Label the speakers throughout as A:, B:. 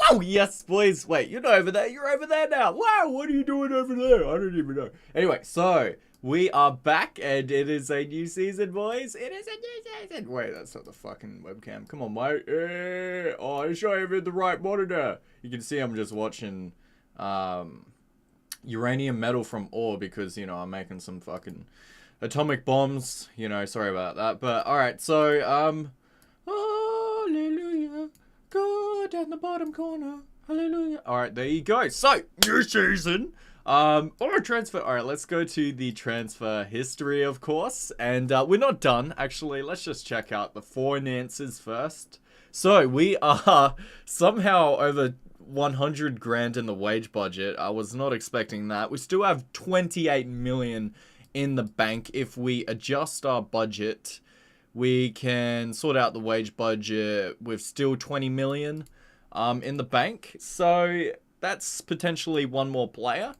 A: Wow, yes, boys. Wait, you're not over there. You're over there now. Wow, what are you doing over there? I don't even know. Anyway, so we are back, and it is a new season, boys. It is a new season. Wait, that's not the fucking webcam. Come on, mate. Oh, I show you the right monitor. You can see I'm just watching uranium metal from ore because, you know, I'm making some fucking atomic bombs. You know, sorry about that. But, alright, so, hallelujah. Go down the bottom corner. Hallelujah. Alright, there you go. So, new season. Or a transfer. Alright, let's go to the transfer history, of course. And we're not done, actually. Let's just check out the finances first. So, we are somehow over 100 grand in the wage budget. I was not expecting that. We still have 28 million in the bank. If we adjust our budget, we can sort out the wage budget with still 20 million in the bank. So that's potentially one more player.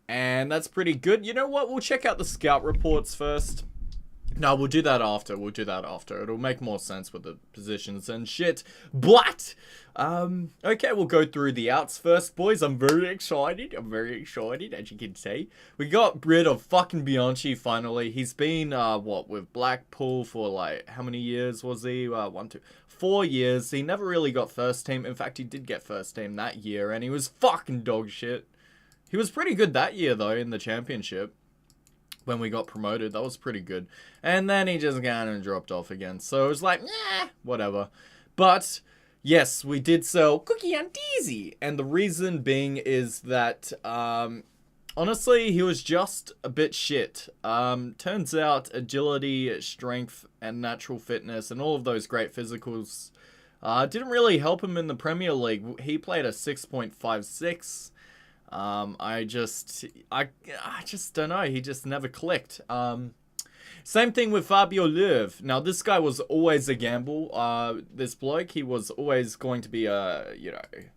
A: And that's pretty good. You know what? We'll check out the scout reports first. No, we'll do that after. It'll make more sense with the positions and shit. But, okay, we'll go through the outs first, boys. I'm very excited, as you can see. We got rid of fucking Bianchi, finally. He's been, with Blackpool for, like, how many years was he? 4 years. He never really got first team. In fact, he did get first team that year, and he was fucking dog shit. He was pretty good that year, though, in the championship. When we got promoted, that was pretty good. And then he just kind of dropped off again. So it was like, whatever. But, yes, we did sell Cookie and Daisy. And the reason being is that, honestly, he was just a bit shit. Turns out agility, strength, and natural fitness, and all of those great physicals, didn't really help him in the Premier League. He played a 6.56. I just don't know. He just never clicked. Same thing with Fabio Löw. Now, this guy was always a gamble. This bloke, he was always going to be a,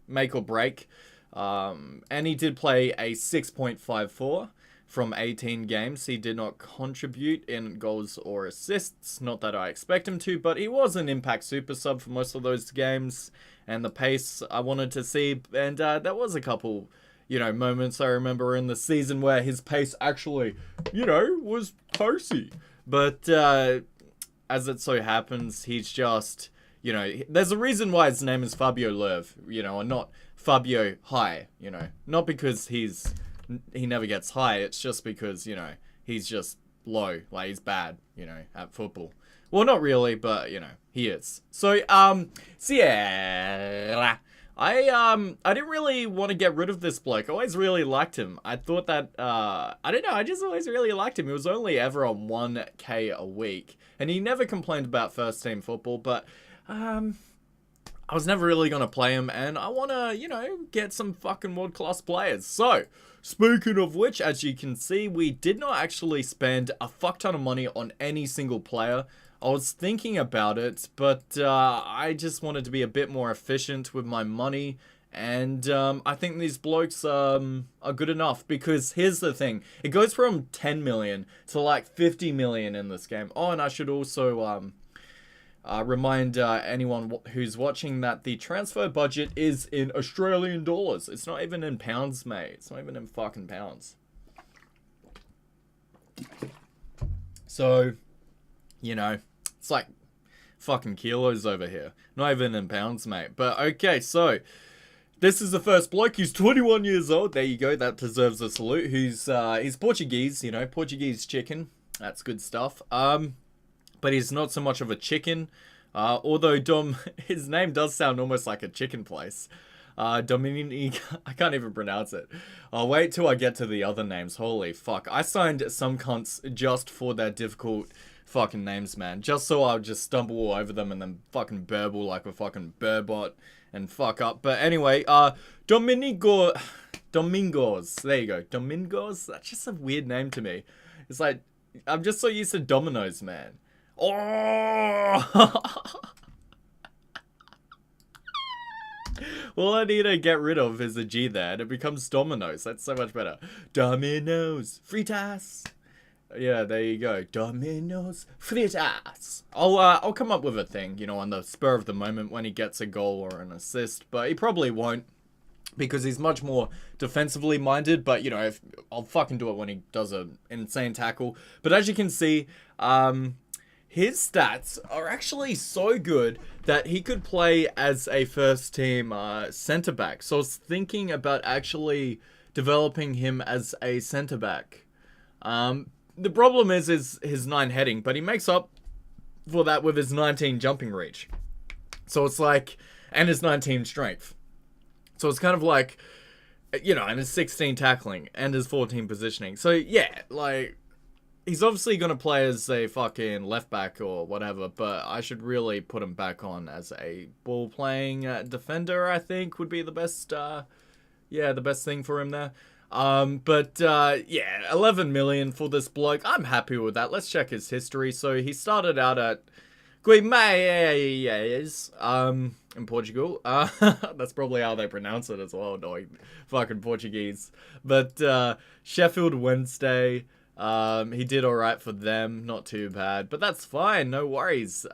A: make or break. And he did play a 6.54 from 18 games. He did not contribute in goals or assists. Not that I expect him to, but he was an impact super sub for most of those games. And the pace I wanted to see. And there was a couple moments I remember in the season where his pace actually, was pacey. But as it so happens, he's just, there's a reason why his name is Fabio Löw, and not Fabio High, Not because he never gets high, it's just because, he's just low, like he's bad, at football. Well, not really, but, he is. So yeah. I didn't really want to get rid of this bloke. I always really liked him. I thought that, I don't know, I just always really liked him. He was only ever on 1K a week. And he never complained about first team football, but, I was never really going to play him. And I want to, get some fucking world class players. So, speaking of which, as you can see, we did not actually spend a fuck ton of money on any single player. I was thinking about it, but I just wanted to be a bit more efficient with my money. And I think these blokes are good enough, because here's the thing. It goes from 10 million to like 50 million in this game. Oh, and I should also remind anyone who's watching that the transfer budget is in Australian dollars. It's not even in pounds, mate. It's not even in fucking pounds. So, it's like fucking kilos over here. Not even in pounds, mate. But okay, so this is the first bloke. He's 21 years old. There you go. That deserves a salute. He's Portuguese, Portuguese chicken. That's good stuff. But he's not so much of a chicken. Although his name does sound almost like a chicken place. Dominic, I can't even pronounce it. I'll wait till I get to the other names. Holy fuck. I signed some cunts just for their difficult fucking names, man. Just so I'll just stumble all over them and then fucking burble like a fucking burbot and fuck up. But anyway, Domingos. There you go. Domingos? That's just a weird name to me. It's like, I'm just so used to Domino's, man. Oh! All I need to get rid of is a G there, and it becomes Domino's. That's so much better. Domino's fritas. Yeah, there you go. Domino's fritas. I'll come up with a thing, on the spur of the moment when he gets a goal or an assist, but he probably won't. because he's much more defensively minded. But, you know, I'll fucking do it when he does an insane tackle. But as you can see, his stats are actually so good that he could play as a first team centre back. So I was thinking about actually developing him as a centre back. The problem is his 9 heading, but he makes up for that with his 19 jumping reach. So it's like, and his 19 strength. So it's kind of like, you know, and his 16 tackling and his 14 positioning. So yeah, like, he's obviously going to play as a fucking left back or whatever, but I should really put him back on as a ball playing defender, I think would be the best, the best thing for him there. Yeah, 11 million for this bloke. I'm happy with that. Let's check his history. So he started out at Guimarães, in Portugal. That's probably how they pronounce it as well. Annoying fucking Portuguese. But Sheffield Wednesday. He did alright for them. Not too bad. But that's fine. No worries.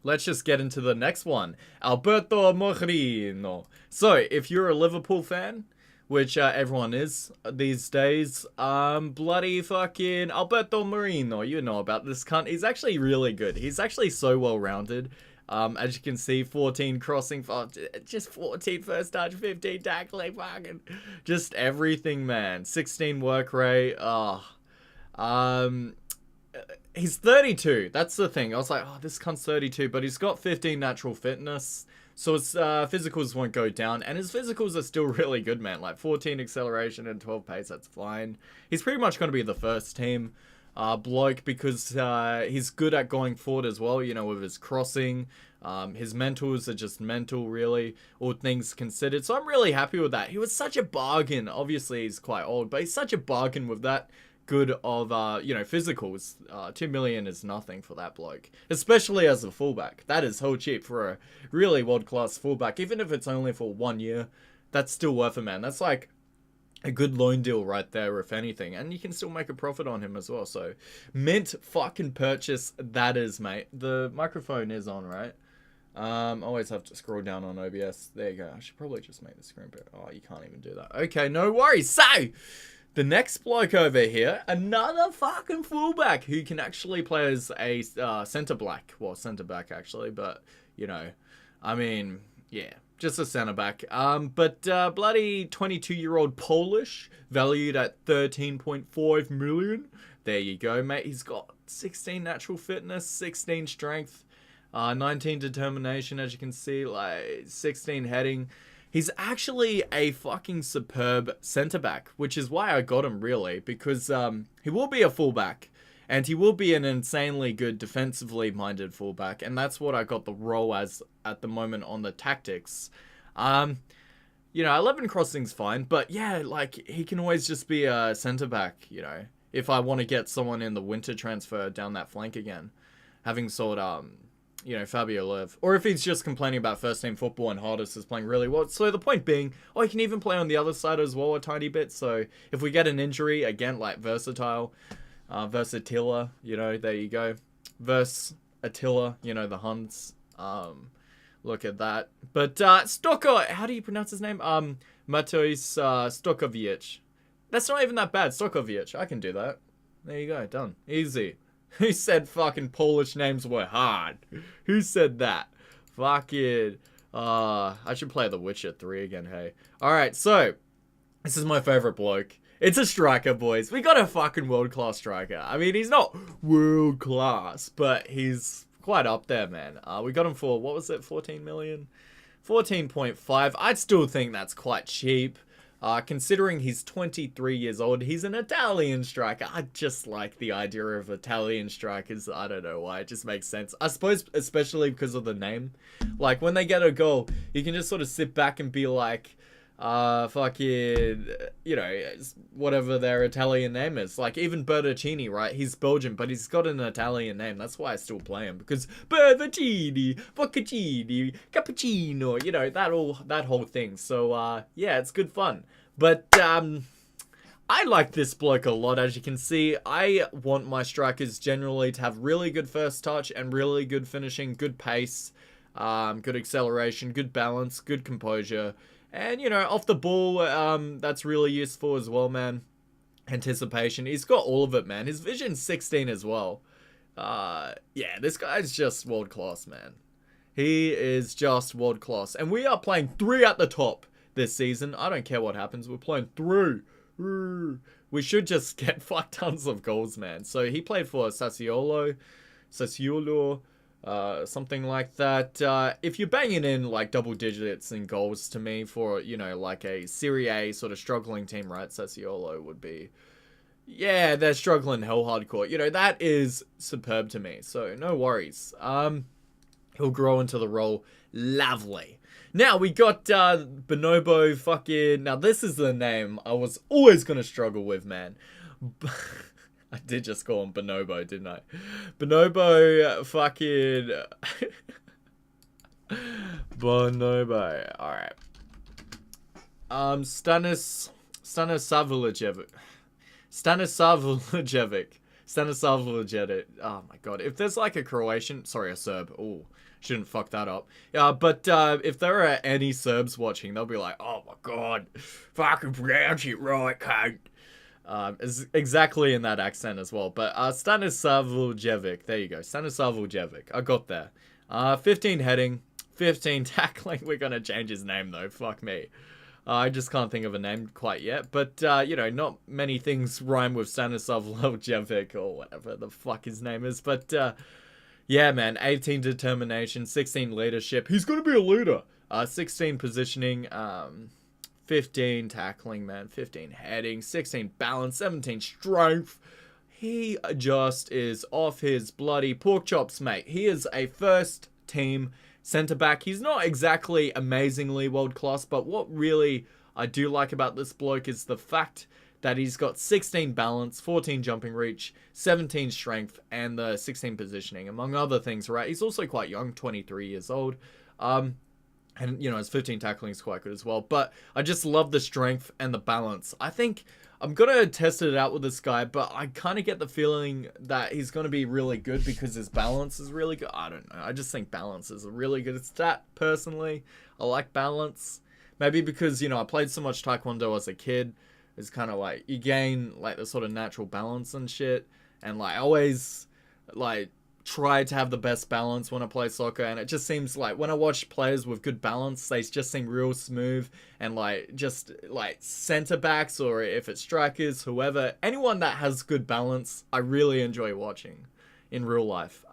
A: Let's just get into the next one. Alberto Moreno. So, if you're a Liverpool fan, which everyone is these days, bloody fucking Alberto Moreno, you know about this cunt. He's actually really good. He's actually so well-rounded. As you can see, 14 crossing, just 14 first touch, 15 tackling, fucking, just everything, man. 16 work rate. He's 32. That's the thing. I was like, oh, this cunt's 32, but he's got 15 natural fitness. So his physicals won't go down, and his physicals are still really good, man. Like 14 acceleration and 12 pace, that's fine. He's pretty much going to be the first team bloke because he's good at going forward as well, you know, with his crossing. His mentals are just mental, really, all things considered. So I'm really happy with that. He was such a bargain. Obviously, he's quite old, but he's such a bargain with that good of, physicals. 2 million is nothing for that bloke, especially as a fullback. That is so cheap for a really world-class fullback. Even if it's only for 1 year, that's still worth it, man. That's like a good loan deal right there, if anything, and you can still make a profit on him as well. So mint fucking purchase that is, mate. The microphone is on, right? Always have to scroll down on OBS. There you go. I should probably just make the screen bit. Oh, you can't even do that. Okay, no worries. So the next bloke over here, another fucking fullback who can actually play as a centre back, actually, but, you know, I mean, yeah, just a centre back. But bloody 22-year-old Polish, valued at 13.5 million. There you go, mate. He's got 16 natural fitness, 16 strength, 19 determination, as you can see, like 16 heading. He's actually a fucking superb centre-back, which is why I got him, really, because he will be a fullback, and he will be an insanely good defensively minded fullback, and that's what I got the role as at the moment on the tactics. You know, 11 crossing's fine, but yeah, like, he can always just be a centre-back, you know, if I want to get someone in the winter transfer down that flank again, having sold, you know, Fabio Lev. Or if he's just complaining about first-team football and Hardest is playing really well. So the point being, he can even play on the other side as well a tiny bit. So if we get an injury, again, like Versatile, Versatilla, you know, there you go. Attila, you know, the Huns. Look at that. But Stoko, how do you pronounce his name? Mateusz Stokovic. That's not even that bad. Stokovic, I can do that. There you go, done. Easy. Who said fucking Polish names were hard? Who said that? Fucking, I should play The Witcher 3 again, hey. Alright, so, this is my favorite bloke. It's a striker, boys. We got a fucking world-class striker. I mean, he's not world-class, but he's quite up there, man. We got him for, what was it, 14 million? 14.5. I'd still think that's quite cheap. Considering he's 23 years old, he's an Italian striker. I just like the idea of Italian strikers. I don't know why. It just makes sense. I suppose especially because of the name. Like, when they get a goal, you can just sort of sit back and be like, fucking, you know, whatever their Italian name is. Like, even Bertocchini, right? He's Belgian, but he's got an Italian name. That's why I still play him. Because Bertocchini, Boccaccini, Cappuccino, you know, that whole thing. So, yeah, it's good fun. But, I like this bloke a lot, as you can see. I want my strikers generally to have really good first touch and really good finishing, good pace, good acceleration, good balance, good composure, And, you know, off the ball, that's really useful as well, man. Anticipation. He's got all of it, man. His vision's 16 as well. Yeah, this guy's just world class, man. He is just world class. And we are playing 3 at the top this season. I don't care what happens. We're playing 3. We should just get fuck tons of goals, man. So he played for Sassuolo, something like that. If you're banging in like double digits in goals to me for, you know, like a Serie A sort of struggling team, right? Sassuolo would be, yeah, they're struggling hell hardcore. You know, that is superb to me. So no worries. He'll grow into the role. Lovely. Now we got Bonobo fucking... Now this is the name I was always going to struggle with, man. I did just call him Bonobo, didn't I? Bonobo fucking... Bonobo. Alright. Stanisavljevic. Oh my god. If there's like a Croatian... Sorry, a Serb. Oh, shouldn't fuck that up. But if there are any Serbs watching, they'll be like, oh my god, fucking pronounce it right, cunt. Is exactly in that accent as well. But Stanisavljevic, there you go. Stanisavljevic, I got there. 15 heading, 15 tackling. We're gonna change his name though, fuck me. I just can't think of a name quite yet. But, you know, not many things rhyme with Stanisavljevic or whatever the fuck his name is. But, yeah, man, 18 determination, 16 leadership. He's gonna be a leader. 16 positioning, 15 tackling, man, 15 heading, 16 balance, 17 strength. He just is off his bloody pork chops, mate. He is a first team centre-back. He's not exactly amazingly world-class, but what really I do like about this bloke is the fact that he's got 16 balance, 14 jumping reach, 17 strength, and the 16 positioning, among other things, right? He's also quite young, 23 years old. And, you know, his 15 tackling is quite good as well. But I just love the strength and the balance. I think I'm going to test it out with this guy, but I kind of get the feeling that he's going to be really good because his balance is really good. I don't know. I just think balance is a really good stat, personally. I like balance. Maybe because, you know, I played so much Taekwondo as a kid. It's kind of like, you gain, like, the sort of natural balance and shit. And, like, I always, like, try to have the best balance when I play soccer, and it just seems like when I watch players with good balance, they just seem real smooth, and like just like center backs, or if it's strikers, whoever, anyone that has good balance, I really enjoy watching in real life.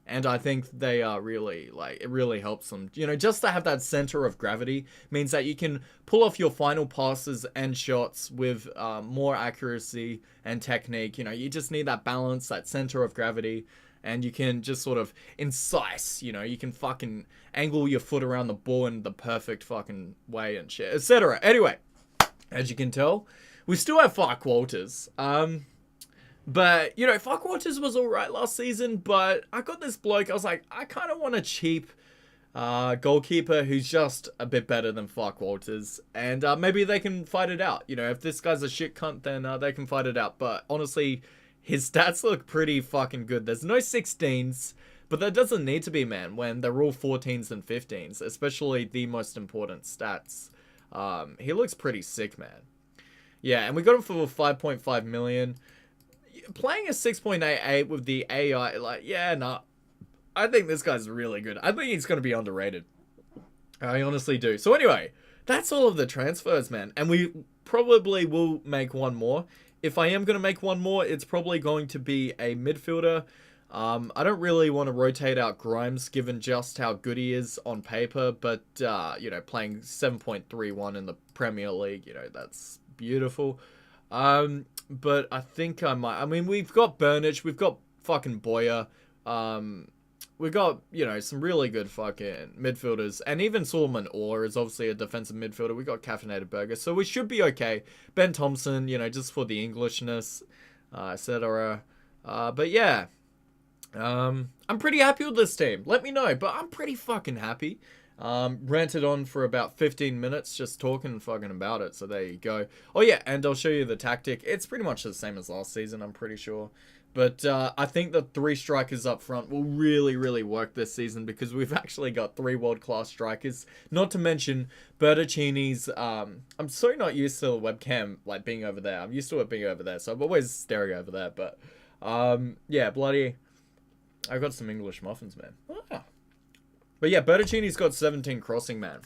A: And I think they are really, like, it really helps them, you know, just to have that center of gravity means that you can pull off your final passes and shots with more accuracy and technique. You know, you just need that balance, that center of gravity, and you can just sort of incise, you know, you can fucking angle your foot around the ball in the perfect fucking way and shit, etc. Anyway, as you can tell, we still have Fark Walters. But, you know, Fark Walters was alright last season, but I got this bloke, I was like, I kind of want a cheap goalkeeper who's just a bit better than Fark Walters, and maybe they can fight it out. You know, if this guy's a shit cunt, then they can fight it out. But honestly, his stats look pretty fucking good. There's no 16s, but there doesn't need to be, man, when they're all 14s and 15s, especially the most important stats. He looks pretty sick, man. Yeah, and we got him for 5.5 million. Playing a 6.88 with the AI, like, yeah, nah. I think this guy's really good. I think he's going to be underrated. I honestly do. So anyway, that's all of the transfers, man. And we probably will make one more. If I am going to make one more, it's probably going to be a midfielder. I don't really want to rotate out Grimes, given just how good he is on paper. But, you know, playing 7.31 in the Premier League, you know, that's beautiful. But I think I might. I mean, we've got Burnage, we've got fucking Boyer, we've got, you know, some really good fucking midfielders, and even Solomon Orr is obviously a defensive midfielder. We got Caffeinated Burger, so we should be okay. Ben Thompson, you know, just for the Englishness, etc. But yeah, I'm pretty happy with this team. Let me know, but I'm pretty fucking happy. Ranted on for about 15 minutes just talking fucking about it, so there you go. Oh yeah, and I'll show you the tactic. It's pretty much the same as last season, I'm pretty sure. But I think the 3 strikers up front will really, really work this season because we've actually got 3 world-class strikers. Not to mention Bertoncini's. I'm so not used to the webcam like being over there. I'm used to it being over there, so I'm always staring over there. But yeah, bloody. I got some English muffins, man. Ah. But yeah, Bertoncini's got 17 crossing, man,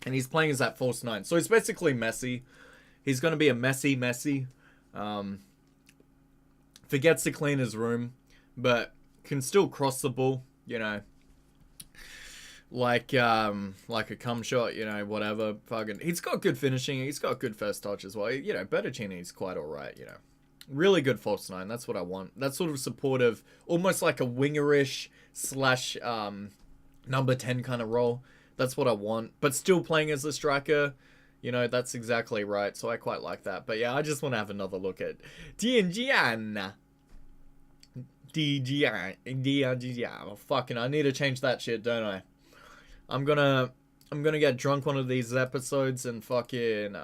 A: and he's playing as that false 9. So he's basically Messi. He's gonna be a Messi. Forgets to clean his room, but can still cross the ball, you know. Like a cum shot, you know, whatever. Fucking, he's got good finishing. He's got good first touch as well. You know, Bertoncini's quite alright, you know. Really good false 9. That's what I want. That sort of supportive, almost like a wingerish slash number 10 kind of role. That's what I want. But still playing as a striker. You know, that's exactly right. So I quite like that. But yeah, I just want to have another look at Diangian. Oh, fucking, I need to change that shit, don't I? I'm gonna get drunk one of these episodes and fucking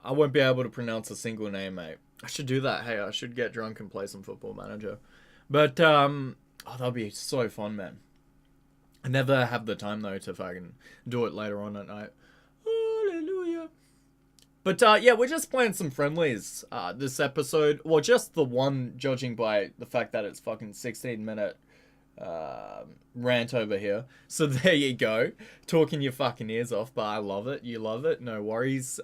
A: I won't be able to pronounce a single name, mate. I should do that. Hey, I should get drunk and play some Football Manager. But oh, that'll be so fun, man. I never have the time, though, to fucking do it later on at night. Hallelujah. But, yeah, we're just playing some friendlies this episode. Well, just the one, judging by the fact that it's fucking 16-minute rant over here. So there you go. Talking your fucking ears off, but I love it. You love it. No worries.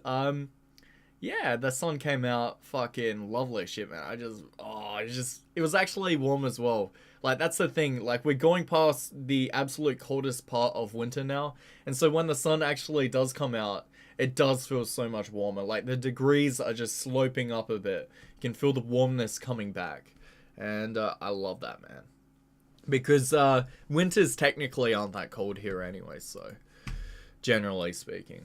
A: Yeah, the sun came out. Fucking lovely shit, man. It was actually warm as well. Like, that's the thing. Like, we're going past the absolute coldest part of winter now. And so when the sun actually does come out, it does feel so much warmer. Like, the degrees are just sloping up a bit. You can feel the warmness coming back. And I love that, man. Because winters technically aren't that cold here anyway, so generally speaking.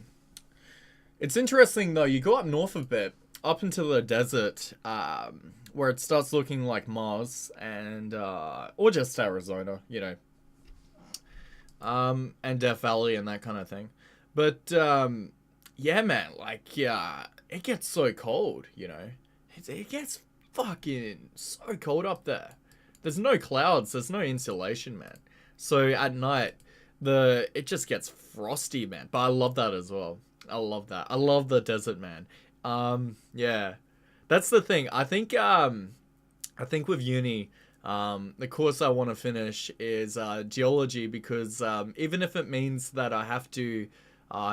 A: It's interesting, though. You go up north a bit, up into the desert, where it starts looking like Mars, and or just Arizona, you know, and Death Valley and that kind of thing. But yeah, man, like, yeah, it gets so cold, you know. It gets fucking so cold up there. There's no clouds, there's no insulation, man. So at night, it just gets frosty, man. But I love that as well. I love that. I love the desert, man. Yeah. That's the thing. I think with uni, the course I want to finish is geology, because even if it means that I have to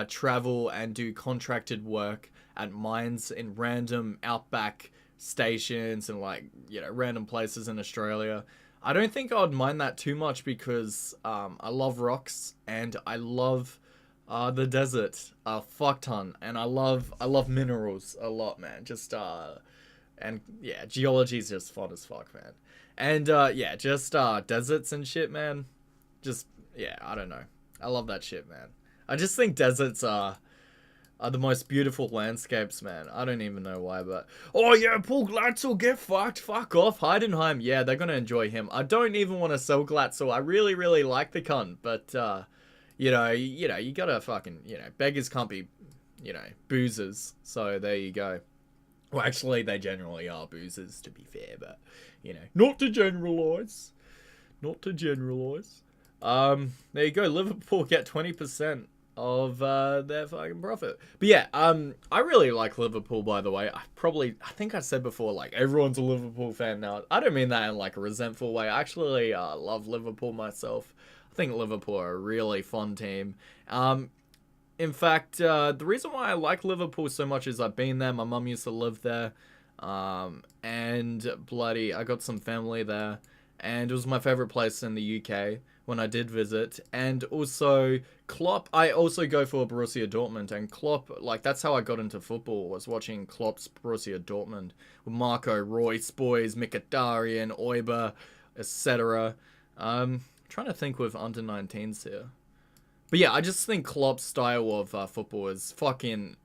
A: travel and do contracted work at mines in random outback stations and, like, you know, random places in Australia, I don't think I would mind that too much, because I love rocks and I love the desert a fuck ton, and I love minerals a lot, man. Just and yeah, geology is just fun as fuck, man. And yeah, just deserts and shit, man. Just, yeah, I don't know. I love that shit, man. I just think deserts are the most beautiful landscapes, man. I don't even know why, but oh yeah, Paul Glatzel, get fucked. Fuck off. Heidenheim, yeah, they're gonna enjoy him. I don't even want to sell Glatzel. I really, really like the cunt, but you know, you gotta fucking, you know, beggars can't be, you know, boozers. So there you go. Well, actually, they generally are boozers, to be fair, but, you know, not to generalise. Not to generalise. There you go. Liverpool get 20% of their fucking profit. But yeah, I really like Liverpool, by the way. I think I said before, like, everyone's a Liverpool fan now. I don't mean that in, like, a resentful way. I actually love Liverpool myself. I think Liverpool are a really fun team. In fact, the reason why I like Liverpool so much is I've been there. My mum used to live there. And bloody, I got some family there. And it was my favorite place in the UK when I did visit. And also, Klopp, I also go for Borussia Dortmund. And Klopp, like, that's how I got into football, was watching Klopp's Borussia Dortmund. With Marco Reus, boys, Mkhitaryan, Oiber, etc. Trying to think with under 19s here. But yeah, I just think Klopp's style of football is fucking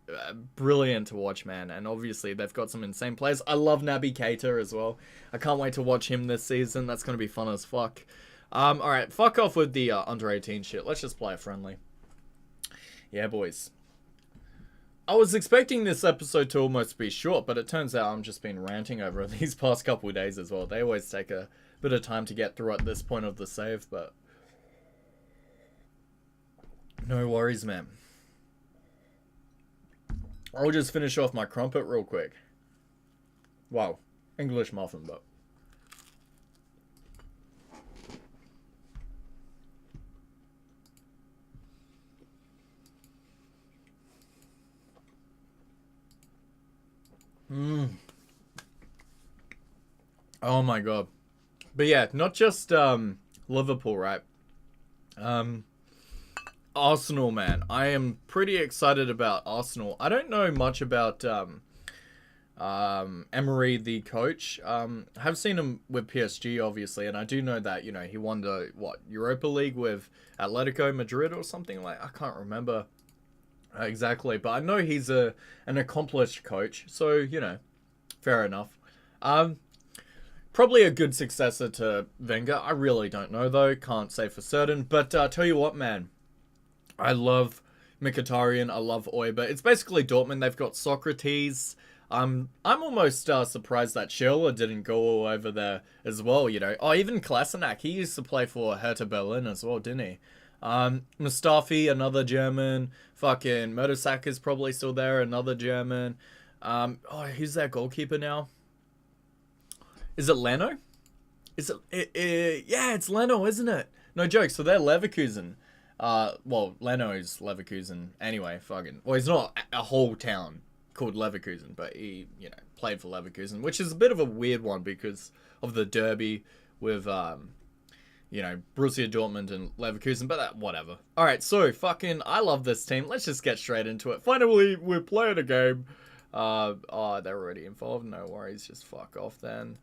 A: brilliant to watch, man. And obviously, they've got some insane players. I love Naby Keita as well. I can't wait to watch him this season. That's going to be fun as fuck. Alright, fuck off with the under 18 shit. Let's just play a friendly. Yeah, boys. I was expecting this episode to almost be short, but it turns out I'm just been ranting over it these past couple of days as well. They always take a bit of time to get through at this point of the save, but no worries, man. I'll just finish off my crumpet real quick. Wow, English muffin, but oh my god. But yeah, not just Liverpool, right? Arsenal, man. I am pretty excited about Arsenal. I don't know much about Emery, the coach. I have seen him with PSG, obviously, and I do know that, you know, he won the, Europa League with Atletico Madrid or something like, I can't remember exactly, but I know he's an accomplished coach, so, you know, fair enough. Probably a good successor to Wenger. I really don't know, though. Can't say for certain. But tell you what, man. I love Mkhitaryan. I love Oiber. It's basically Dortmund. They've got Socrates. I'm almost surprised that Schürrle didn't go all over there as well, you know. Oh, even Kolasinac. He used to play for Hertha Berlin as well, didn't he? Mustafi, another German. Fucking Mertesacker is probably still there, another German. Who's their goalkeeper now? Is it Leno? Is it? Yeah, it's Leno, isn't it? No joke. So they're Leverkusen. Well, Leno is Leverkusen anyway. Fucking. Well, he's not a whole town called Leverkusen, but he, you know, played for Leverkusen, which is a bit of a weird one because of the derby with, you know, Borussia Dortmund and Leverkusen. But whatever. All right, so fucking, I love this team. Let's just get straight into it. Finally, we're playing a game. Oh, they're already involved. No worries. Just fuck off then.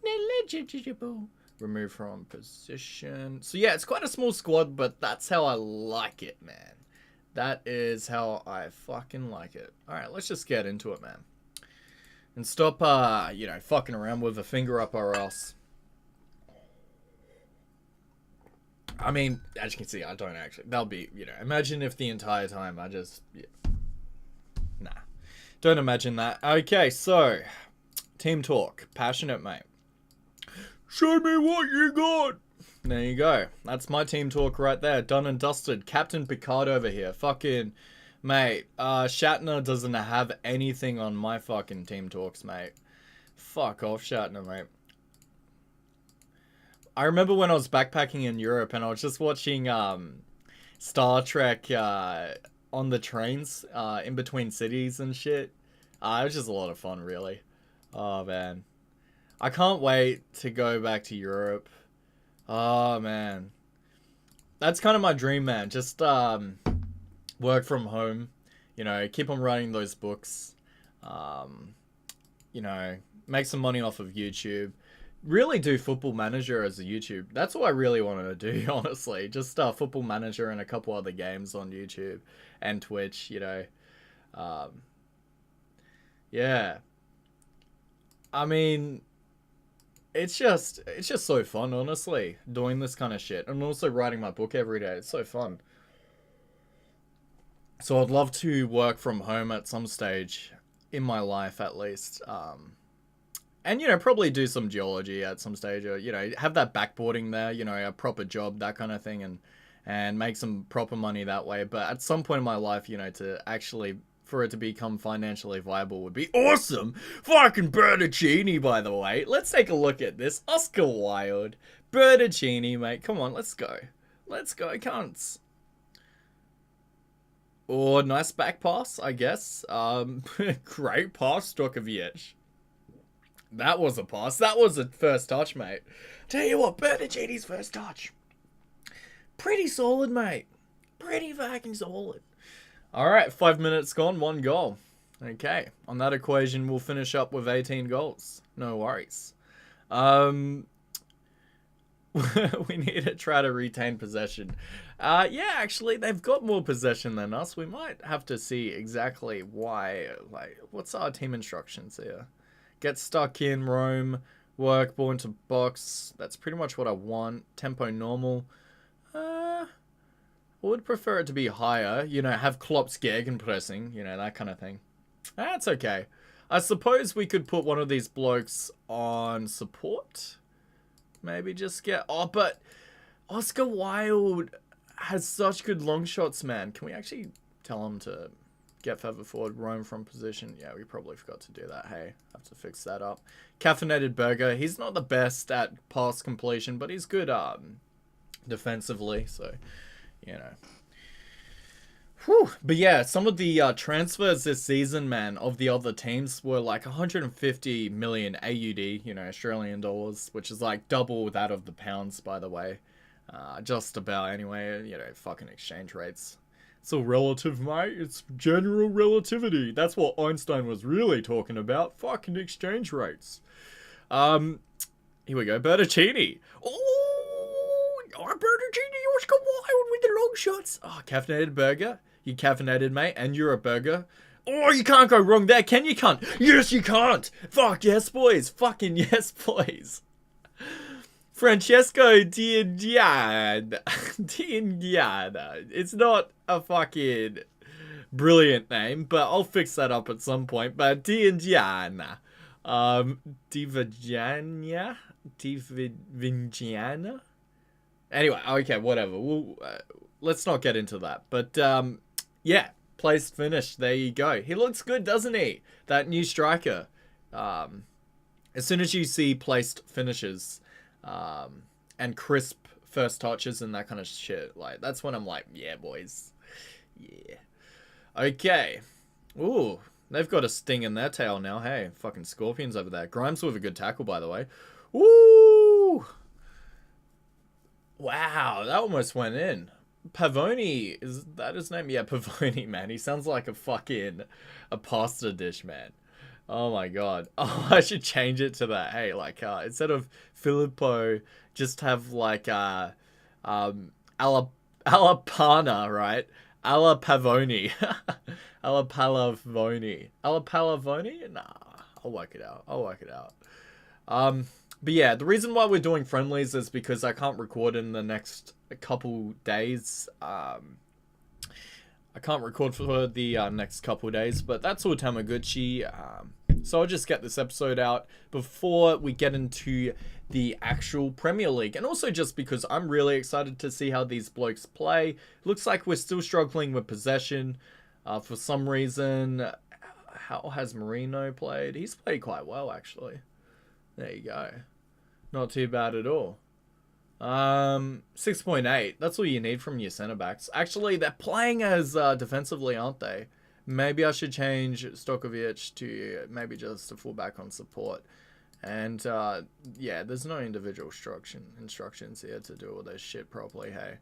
A: Ineligible. Remove from position. So yeah, it's quite a small squad, but that's how I like it, man. That is how I fucking like it. Alright, let's just get into it, man. And stop, you know, fucking around with a finger up our ass. I mean, as you can see, I don't actually. That'll be, you know, imagine if the entire time I just, yeah. Nah. Don't imagine that. Okay, so, team talk. Passionate, mate. Show me what you got. There you go. That's my team talk right there. Done and dusted. Captain Picard over here. Fucking, mate. Shatner doesn't have anything on my fucking team talks, mate. Fuck off, Shatner, mate. I remember when I was backpacking in Europe and I was just watching Star Trek on the trains in between cities and shit. It was just a lot of fun, really. Oh, man. I can't wait to go back to Europe. Oh, man. That's kind of my dream, man. Just work from home. You know, keep on writing those books. You know, make some money off of YouTube. Really do Football Manager as a YouTube. That's what I really wanted to do, honestly. Just Football Manager and a couple other games on YouTube and Twitch, you know. Yeah. I mean, it's just so fun, honestly, doing this kind of shit. And also writing my book every day. It's so fun. So I'd love to work from home at some stage in my life, at least. And, you know, probably do some geology at some stage, or, you know, have that backboarding there, you know, a proper job, that kind of thing, and make some proper money that way. But at some point in my life, you know, to actually, for it to become financially viable would be awesome. Fucking Bertuccini, by the way. Let's take a look at this. Oscar Wilde. Bertuccini, mate. Come on, let's go. Let's go, cunts. Or nice back pass, I guess. Great pass, Stokovic. That was a pass. That was a first touch, mate. Tell you what, Bertuccini's first touch. Pretty solid, mate. Pretty fucking solid. Alright, 5 minutes gone, 1 goal. Okay, on that equation, we'll finish up with 18 goals. No worries. We need to try to retain possession. Yeah, actually, they've got more possession than us. We might have to see exactly why. Like, what's our team instructions here? Get stuck in, roam, work, ball into box. That's pretty much what I want. Tempo normal. I would prefer it to be higher, you know, have Klopp's gegenpressing, you know, that kind of thing. That's okay. I suppose we could put one of these blokes on support. Maybe just get... Oh, but Oscar Wilde has such good long shots, man. Can we actually tell him to get further forward, roam from position? Yeah, we probably forgot to do that. Hey, have to fix that up. Caffeinated Burger. He's not the best at pass completion, but he's good defensively, so... You know. Whew. But yeah, some of the transfers this season, man, of the other teams were like 150 million AUD, you know, Australian dollars, which is like double that of the pounds, by the way. Just about anyway, you know, fucking exchange rates. It's all relative, mate. It's general relativity. That's what Einstein was really talking about. Fucking exchange rates. Here we go. Bertocchini. Oh, Bertocchini, Oscar Wilde with the long shots. Oh, caffeinated burger. You caffeinated, mate, and you're a burger. Oh, you can't go wrong there, can you, cunt? Yes, you can't. Fuck yes, boys. Fucking yes, boys. Francesco Diangiana. Diangiana. It's not a fucking brilliant name, but I'll fix that up at some point. But Diangiana. Divagiana? Divingiana? Anyway, okay, whatever. Let's not get into that. But, yeah, placed finish. There you go. He looks good, doesn't he? That new striker. As soon as you see placed finishes and crisp first touches and that kind of shit, like, that's when I'm like, yeah, boys. Yeah. Okay. Ooh, they've got a sting in their tail now. Hey, fucking Scorpions over there. Grimes with a good tackle, by the way. Woo! Wow, that almost went in. Pavoni, is that his name? Yeah, Pavoni, man. He sounds like a pasta dish, man. Oh my god. Oh, I should change it to that. Hey, like, instead of Filippo, just have like, alla pana, right? Alla Pavoni. Alla Palavoni. Alla Palavoni? Nah, I'll work it out. But yeah, the reason why we're doing friendlies is because I can't record in the next couple days. I can't record for the next couple days, but that's all Tamaguchi. So I'll just get this episode out before we get into the actual Premier League. And also just because I'm really excited to see how these blokes play. Looks like we're still struggling with possession. For some reason, how has Marino played? He's played quite well, actually. There you go. Not too bad at all. 6.8. That's all you need from your centre backs. Actually, they're playing as defensively, aren't they? Maybe I should change Stokovic to maybe just a fullback on support. And yeah, there's no individual instructions here to do all this shit properly. Hey,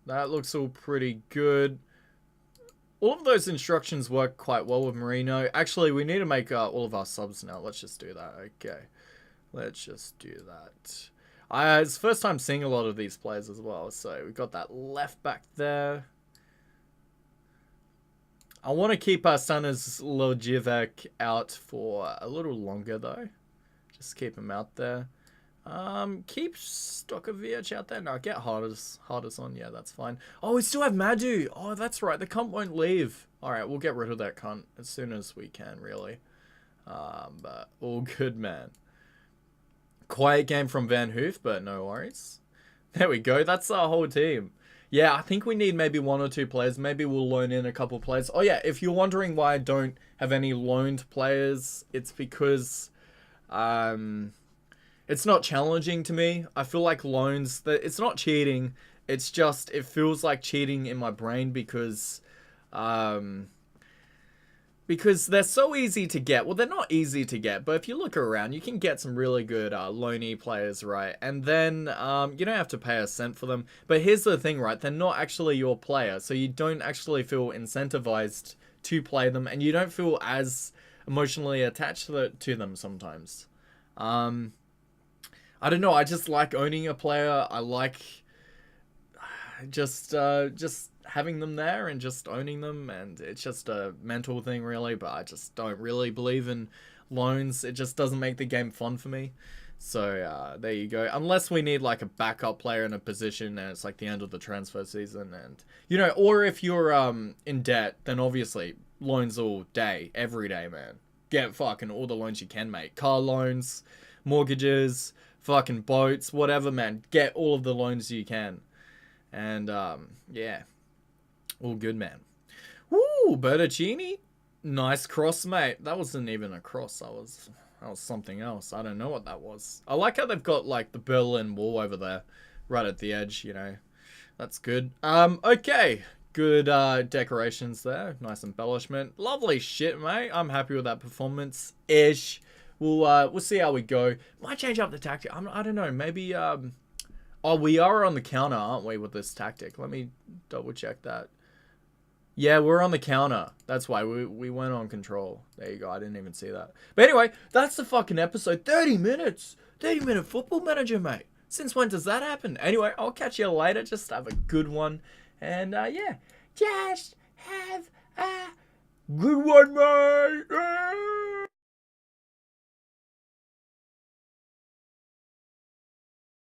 A: that looks all pretty good. All of those instructions work quite well with Marino. Actually, we need to make all of our subs now. Let's just do that. Okay. Let's just do that. It's the first time seeing a lot of these players as well. So we've got that left back there. I want to keep Stanis Lojivek out for a little longer though. Just keep him out there. Keep Stokovic out there. No, get Hardest on. Yeah, that's fine. Oh, we still have Madu. Oh, that's right. The cunt won't leave. Alright, we'll get rid of that cunt as soon as we can, really. But all good, man. Quiet game from Van Hoof, but no worries. There we go. That's our whole team. Yeah, I think we need maybe one or two players. Maybe we'll loan in a couple players. Oh yeah, if you're wondering why I don't have any loaned players, it's because it's not challenging to me. I feel like loans, it's not cheating. It's just, it feels like cheating in my brain because they're so easy to get. Well, they're not easy to get, but if you look around, you can get some really good loanee players, right? And then you don't have to pay a cent for them. But here's the thing, right? They're not actually your player, so you don't actually feel incentivized to play them, and you don't feel as emotionally attached to them sometimes. I don't know, I just like owning a player. I like just having them there and just owning them, and it's just a mental thing really, but I just don't really believe in loans. It just doesn't make the game fun for me. So there you go. Unless we need like a backup player in a position and it's like the end of the transfer season, and you know, or if you're in debt, then obviously loans all day, every day, man. Get fucking all the loans you can, mate. Car loans, mortgages, fucking boats, whatever, man. Get all of the loans you can. And yeah, all good, man. Woo, Bertocchini. Nice cross, mate. That wasn't even a cross. That was something else. I don't know what that was. I like how they've got like the Berlin Wall over there, right at the edge. You know, that's good. Okay, good decorations there. Nice embellishment. Lovely shit, mate. I'm happy with that performance ish. We'll see how we go. Might change up the tactic. I don't know. Maybe oh, we are on the counter, aren't we, with this tactic? Let me double check that. Yeah, we're on the counter. That's why we went on control. There you go. I didn't even see that. But anyway, that's the fucking episode. 30 minutes. 30-minute football manager, mate. Since when does that happen? Anyway, I'll catch you later. Just have a good one. And yeah, just have a good one, mate.